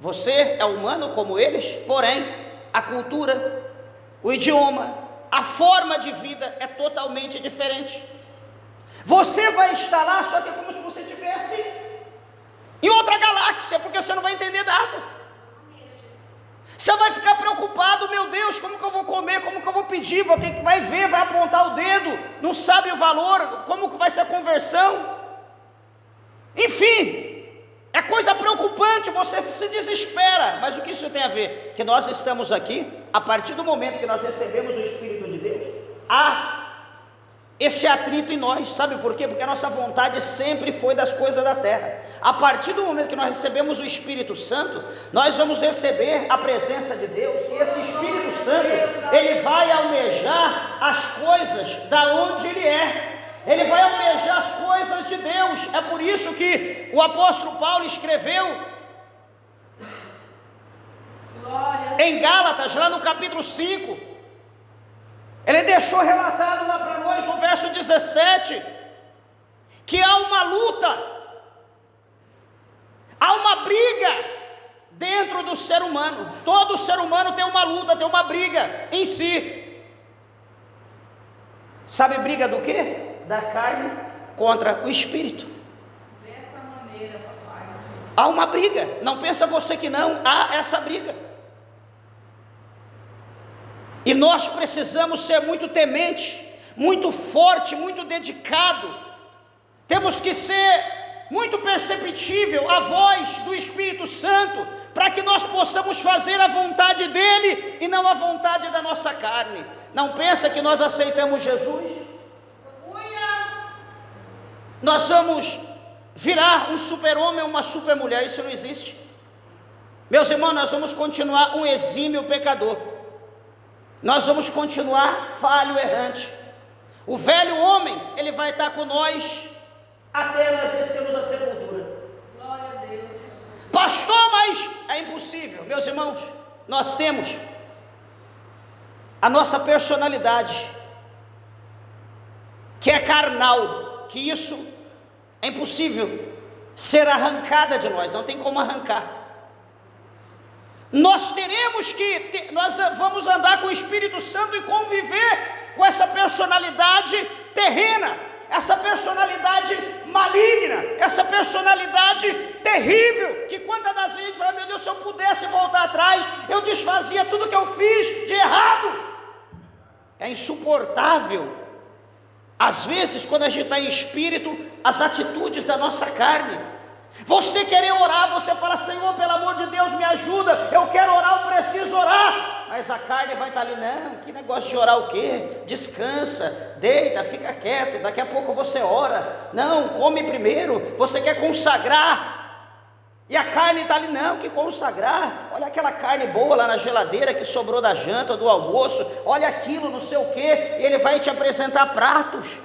você é humano como eles, porém a cultura, o idioma, a forma de vida é totalmente diferente. Você vai estar lá, só que é como se você estivesse em outra galáxia, porque você não vai entender nada. Você vai ficar preocupado: meu Deus, como que eu vou comer, como que eu vou pedir, vou ter que, vai ver, vai apontar o dedo, não sabe o valor, como que vai ser a conversão. Enfim, é coisa preocupante, você se desespera. Mas o que isso tem a ver? Que nós estamos aqui, a partir do momento que nós recebemos o Espírito de Deus, há esse atrito em nós. Sabe por quê? Porque a nossa vontade sempre foi das coisas da terra. A partir do momento que nós recebemos o Espírito Santo, nós vamos receber a presença de Deus, e esse Espírito Santo, ele vai almejar as coisas da onde ele é. Ele vai almejar as coisas de Deus. É por isso que o apóstolo Paulo escreveu Em Gálatas, lá no capítulo 5, ele deixou relatado lá para nós no verso 17, que há uma luta, há uma briga dentro do ser humano. Todo ser humano tem uma luta, tem uma briga em si. Sabe briga do quê? Da carne contra o espírito. Dessa maneira, papai. Há uma briga, não pensa você que não, há essa briga. E nós precisamos ser muito temente, muito forte, muito dedicado. Temos que ser muito perceptível a voz do Espírito Santo, para que nós possamos fazer a vontade dele e não a vontade da nossa carne. Não pensa que nós aceitamos Jesus? Nós vamos virar um super-homem ou uma super-mulher, isso não existe. Meus irmãos, nós vamos continuar um exímio pecador. Nós vamos continuar falho, errante. O velho homem, ele vai estar com nós até nós descermos a sepultura. Glória a Deus. Pastor, mas é impossível. Meus irmãos, nós temos a nossa personalidade, que é carnal, que isso é impossível ser arrancada de nós, não tem como arrancar. Nós teremos que, nós vamos andar com o Espírito Santo e conviver com essa personalidade terrena, essa personalidade maligna, essa personalidade terrível, que quantas das vezes, meu Deus, se eu pudesse voltar atrás, eu desfazia tudo que eu fiz de errado. É insuportável, às vezes, quando a gente está em espírito, as atitudes da nossa carne. Você querer orar, você fala, Senhor, pelo amor de Deus, me ajuda, eu quero orar, eu preciso orar, mas a carne vai estar ali, não, que negócio de orar o quê? Descansa, deita, fica quieto, daqui a pouco você ora, não, come primeiro, você quer consagrar, e a carne está ali, não, que consagrar, olha aquela carne boa lá na geladeira que sobrou da janta, do almoço, olha aquilo, não sei o quê, e ele vai te apresentar pratos,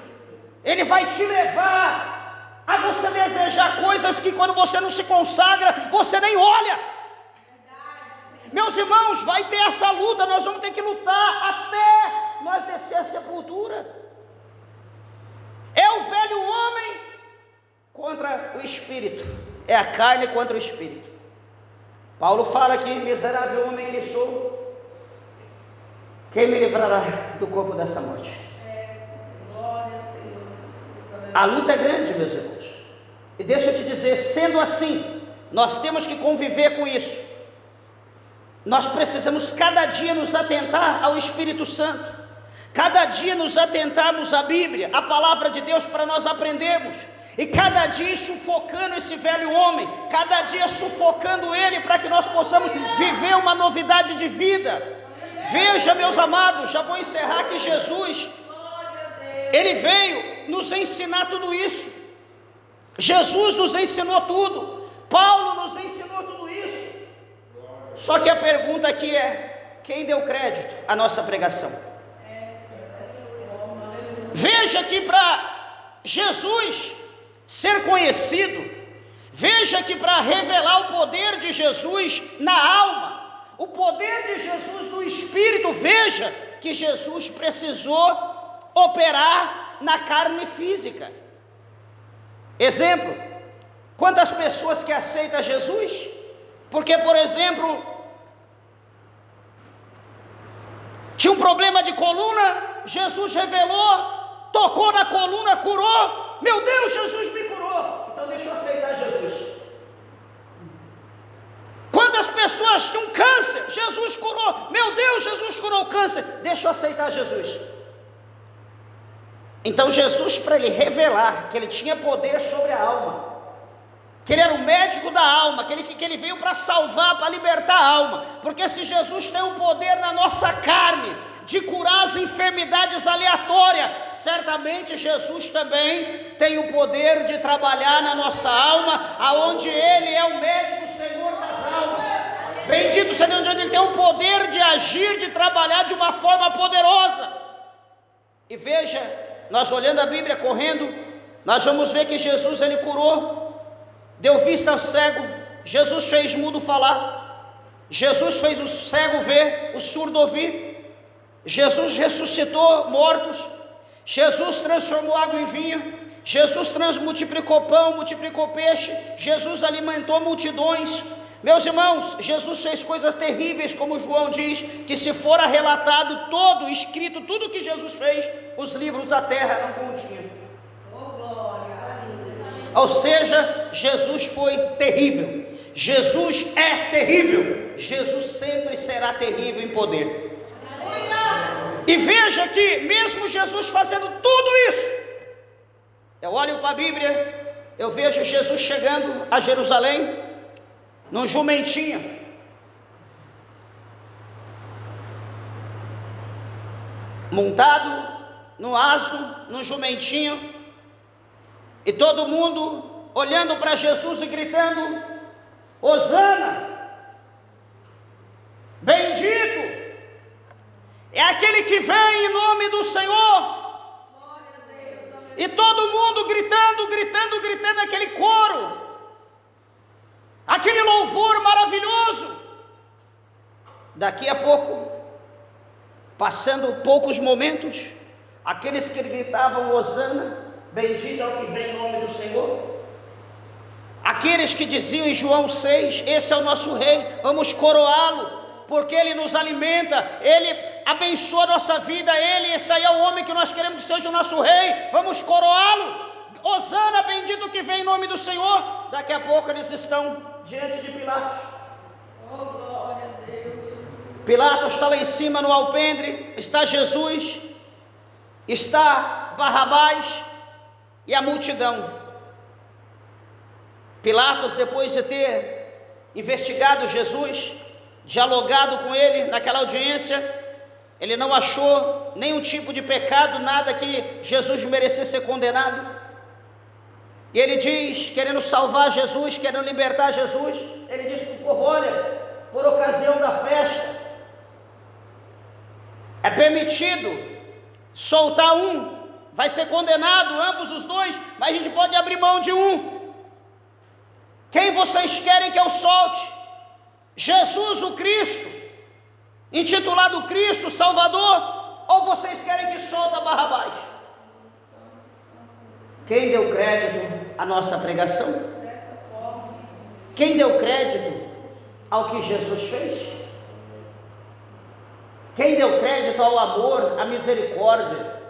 ele vai te levar a você desejar coisas que quando você não se consagra, você nem olha. Meus irmãos, vai ter essa luta, nós vamos ter que lutar até nós descer a sepultura. É o velho homem contra o espírito, é a carne contra o espírito. Paulo fala aqui, miserável homem que sou, quem me livrará do corpo dessa morte? A luta é grande, meus irmãos. E deixa eu te dizer, sendo assim, nós temos que conviver com isso. Nós precisamos cada dia nos atentar ao Espírito Santo, cada dia nos atentarmos à Bíblia, a palavra de Deus, para nós aprendermos, e cada dia sufocando esse velho homem, cada dia sufocando ele, para que nós possamos viver uma novidade de vida. Veja, meus amados, já vou encerrar, que Jesus, ele veio nos ensinar tudo isso. Jesus nos ensinou tudo, Paulo nos ensinou tudo isso. Só que a pergunta aqui é: quem deu crédito à nossa pregação? Veja que para Jesus ser conhecido, veja que para revelar o poder de Jesus na alma, o poder de Jesus no espírito, veja que Jesus precisou operar na carne física. Exemplo, quantas pessoas que aceitam Jesus, porque, por exemplo, tinha um problema de coluna, Jesus revelou, tocou na coluna, curou, meu Deus, Jesus me curou, então deixa eu aceitar Jesus. Quantas pessoas tinham câncer, Jesus curou, meu Deus, Jesus curou o câncer, deixa eu aceitar Jesus. Então Jesus, para ele revelar que ele tinha poder sobre a alma, que ele era o médico da alma, que ele veio para salvar, para libertar a alma, porque se Jesus tem o poder na nossa carne, de curar as enfermidades aleatórias, certamente Jesus também tem o poder de trabalhar na nossa alma, aonde ele é o médico, Senhor das almas. Bendito seja Deus, onde ele tem o poder de agir, de trabalhar de uma forma poderosa. E veja, nós olhando a Bíblia, correndo, nós vamos ver que Jesus, ele curou, deu vista ao cego, Jesus fez mudo falar, Jesus fez o cego ver, o surdo ouvir. Jesus ressuscitou mortos. Jesus transformou água em vinho. Jesus multiplicou pão, multiplicou peixe. Jesus alimentou multidões. Meus irmãos, Jesus fez coisas terríveis, como João diz, que se fora relatado todo, escrito, tudo que Jesus fez, os livros da terra não continham. Ou seja, Jesus foi terrível. Jesus é terrível. Jesus sempre será terrível em poder. E veja que mesmo Jesus fazendo tudo isso, eu olho para a Bíblia, eu vejo Jesus chegando a Jerusalém num jumentinho. Montado no asno, num jumentinho, e todo mundo olhando para Jesus e gritando: Hosana, bendito é aquele que vem em nome do Senhor. E todo mundo gritando, aquele coro, aquele louvor maravilhoso. Daqui a pouco, passando poucos momentos, aqueles que gritavam Hosana, bendito é o que vem em nome do Senhor, aqueles que diziam em João 6, esse é o nosso rei, vamos coroá-lo, porque ele nos alimenta, ele abençoa a nossa vida, esse aí é o homem que nós queremos que seja o nosso rei, vamos coroá-lo, Hosana, bendito que vem em nome do Senhor. Daqui a pouco eles estão diante de Pilatos. Oh, glória a Deus. Pilatos está lá em cima no alpendre, está Jesus, está Barrabás e a multidão. Pilatos, depois de ter investigado Jesus, dialogado com ele naquela audiência, ele não achou nenhum tipo de pecado, nada que Jesus merecesse ser condenado. E ele diz, querendo salvar Jesus, querendo libertar Jesus, ele diz para o povo: olha, por ocasião da festa, é permitido soltar um, vai ser condenado ambos os dois, mas a gente pode abrir mão de um. Quem vocês querem que eu solte? Jesus o Cristo, intitulado Cristo Salvador, ou vocês querem que solta Barrabás? Quem deu crédito à nossa pregação? Quem deu crédito ao que Jesus fez? Quem deu crédito ao amor, à misericórdia,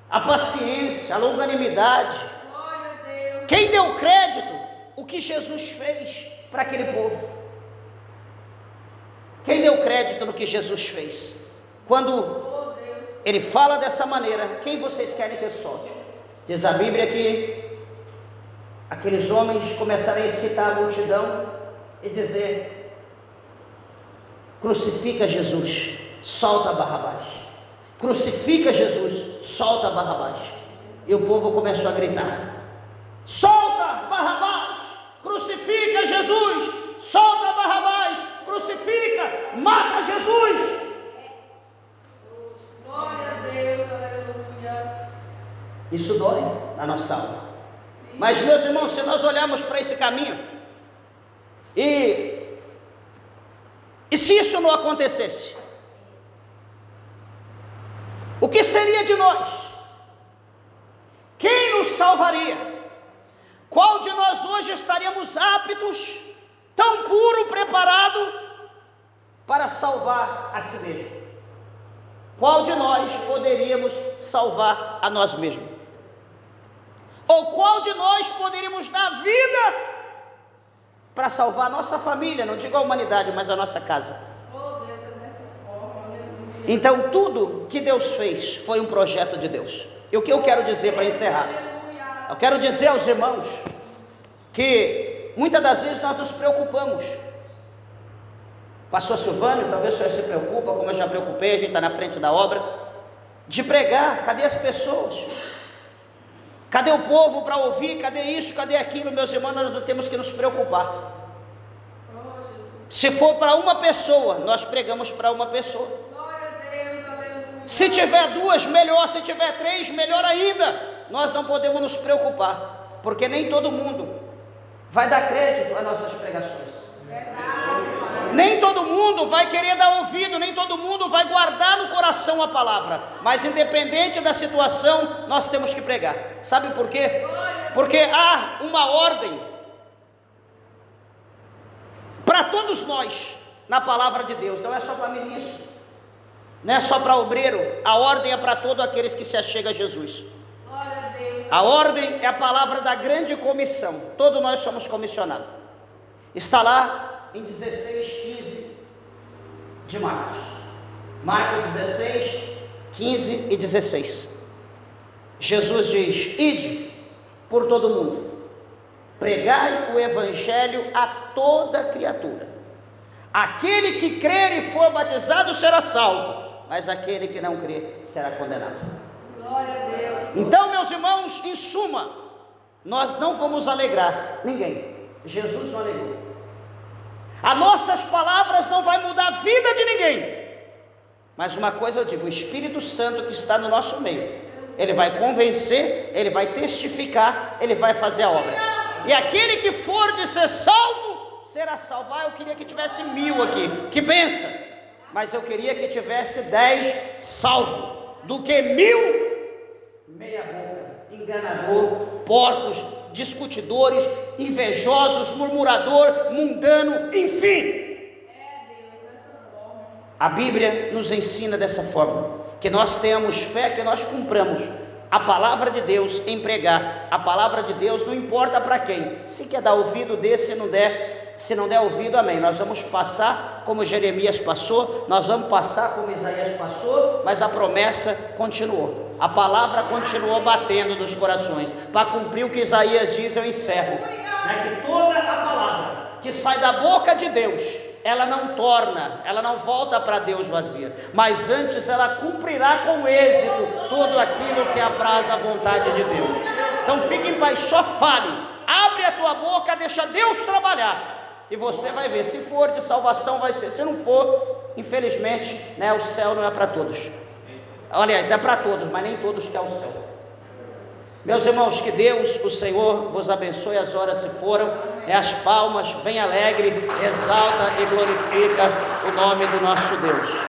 à paciência, à longanimidade? Quem deu crédito o que Jesus fez para aquele povo? Quem deu crédito no que Jesus fez? Quando ele fala dessa maneira, quem vocês querem que eu solte? Diz a Bíblia que aqueles homens começaram a excitar a multidão e dizer: crucifica Jesus, solta Barrabás. Crucifica Jesus, solta Barrabás. E o povo começou a gritar: solta Barrabás, crucifica Jesus, solta Barrabás, crucifica, mata Jesus. Glória a Deus, aleluia. Isso dói na nossa alma. Mas, meus irmãos, se nós olharmos para esse caminho, e se isso não acontecesse, o que seria de nós? Quem nos salvaria? Qual de nós hoje estaríamos aptos, tão puro, preparado para salvar a si mesmo? Qual de nós poderíamos salvar a nós mesmos? Ou qual de nós poderíamos dar vida para salvar a nossa família, não digo a humanidade, mas a nossa casa? Oh, Deus, é dessa forma, aleluia. Então tudo que Deus fez foi um projeto de Deus. E o que eu quero dizer para encerrar? Eu quero dizer aos irmãos que muitas das vezes nós nos preocupamos. Pastor Silvânio, talvez o senhor se preocupa, como eu já preocupei, a gente está na frente da obra, de pregar. Cadê as pessoas? Cadê o povo para ouvir? Cadê isso? Cadê aquilo? Meus irmãos, nós não temos que nos preocupar. Se for para uma pessoa, nós pregamos para uma pessoa. Glória a Deus, aleluia. Se tiver duas, melhor. Se tiver três, melhor ainda. Nós não podemos nos preocupar, porque nem todo mundo vai dar crédito às nossas pregações. Verdade, Nem todo mundo vai querer dar ouvido, nem todo mundo vai guardar no coração a palavra, mas independente da situação, nós temos que pregar. Sabe por quê? Porque há uma ordem para todos nós na palavra de Deus, não é só para ministro, não é só para obreiro, a ordem é para todos aqueles que se achegam a Jesus. A ordem é a palavra da grande comissão, todos nós somos comissionados. Está lá em 16:15 de Marcos. Marcos 16, 15 e 16. Jesus diz: ide por todo mundo, pregai o evangelho a toda criatura. Aquele que crer e for batizado será salvo, mas aquele que não crer será condenado. Glória a Deus. Então, meus irmãos, em suma, nós não vamos alegrar ninguém. Jesus não alegrou. As nossas palavras não vai mudar a vida de ninguém. Mas uma coisa eu digo, o Espírito Santo que está no nosso meio, ele vai convencer, ele vai testificar, ele vai fazer a obra. E aquele que for de ser salvo, será salvo. Eu queria que tivesse 1000 aqui, que benção. Mas eu queria que tivesse 10 salvo, do que 1000 meia boca, enganador, porcos, discutidores, invejosos, murmurador, mundano, enfim. A Bíblia nos ensina dessa forma, que nós tenhamos fé, que nós cumpramos a palavra de Deus em pregar. A palavra de Deus não importa para quem, se quer dar ouvido, dê, se não der ouvido, amém. Nós vamos passar como Jeremias passou, nós vamos passar como Isaías passou, mas a promessa continuou. A palavra continuou batendo nos corações. Para cumprir o que Isaías diz, eu encerro. Que toda a palavra que sai da boca de Deus, ela não volta para Deus vazia, mas antes ela cumprirá com êxito tudo aquilo que apraz a vontade de Deus. Então fique em paz, só fale, abre a tua boca, deixa Deus trabalhar, e você vai ver, se for de salvação vai ser, se não for, infelizmente, o céu não é para todos. Aliás, é para todos, mas nem todos querem o céu. Meus irmãos, que Deus, o Senhor, vos abençoe. As horas se foram, as palmas, bem alegre, exalta e glorifica o nome do nosso Deus.